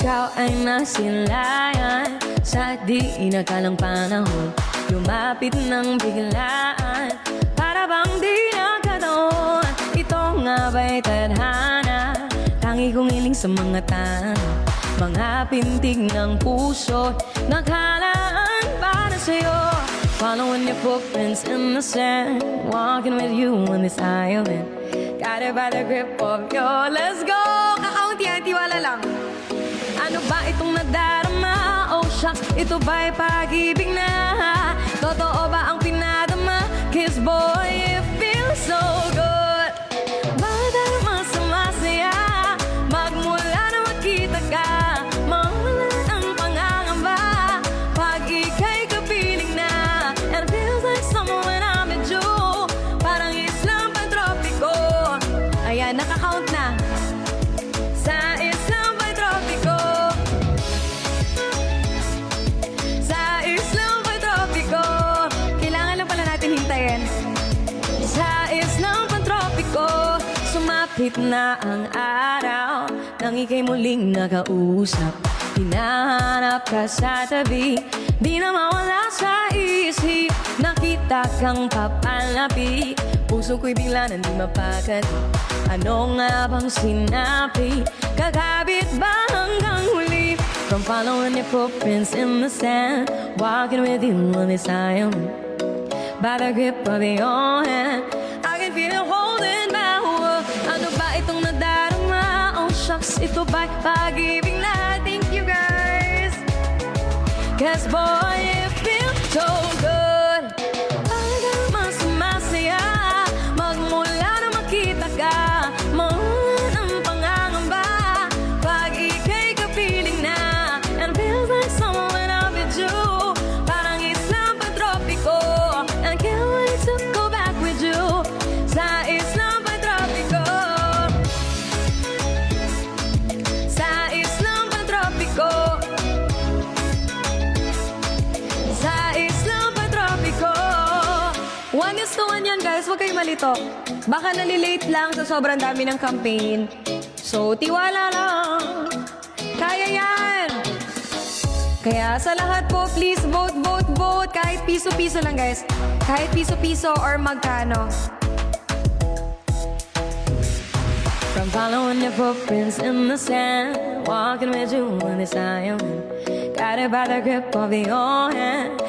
ikaw ay nasilayan sa di inakalang panahon. Lumapit ng biglaan, para bang di nagkataon. Ito nga ba'y tadhana? Tangi kong iling sa mga tanong, mga pintig ng puso, naghalaan para sa'yo. Following your footprints in the sand, walking with you on this island, got it by the grip of your... Let's go! Kakaunti yan, tiwala lang. Ano ba itong nadarama? Oh shucks, ito ba'y pag-ibig na? Totoo ba ang pinadama? Kiss boy, it feels so good. Bakit tayo masaya? Magmula na magkita ka, mawala ang pangangamba pag ika'y kapiling na. And it feels like summer when I'm with you, parang Islang Pantropiko. Ayan, nakakount na. Sa Islang Pantropiko, sa Islang Pantropiko. Kailangan lang pala natin hintayin. Sa Islang Pantropiko, sumapit na ang araw nang ika'y muling nakausap. Hinahanap ka sa tabi, di na mawala sa isip. Nakita kang papalapit, puso ko'y bigla na di mapakali. Ano nga bang sinabi? Kakabit ba hanggang huli? From following your footprints in the sand, walking with you on this island, by the grip of your hand, I can feel you holding my world. Ano ba itong nadarama? Oh shucks, ito ba'y pag-ibig na? Thank you guys, 'cause boy, it feels so good. Parang mas masaya, magmula na makita ka, mawala ng pangangamba pag ika'y kapiling na. And it feels like summer when I'm with you, parang Islang Pantropiko. And I can't wait to go back with you sa Islang Pantropiko, sa Islang Pantropiko, sa Islang Pantropiko. 1:1 yan guys, huwag kayo malito. Baka nalilate lang sa sobrang dami ng campaign. So, tiwala lang. Kaya yan! Kaya sa lahat po, please vote, vote, vote. Kahit piso-piso lang guys. Kahit piso-piso or magkano. From following your footprints in the sand, walking with you on this island, got it by the grip of your hand,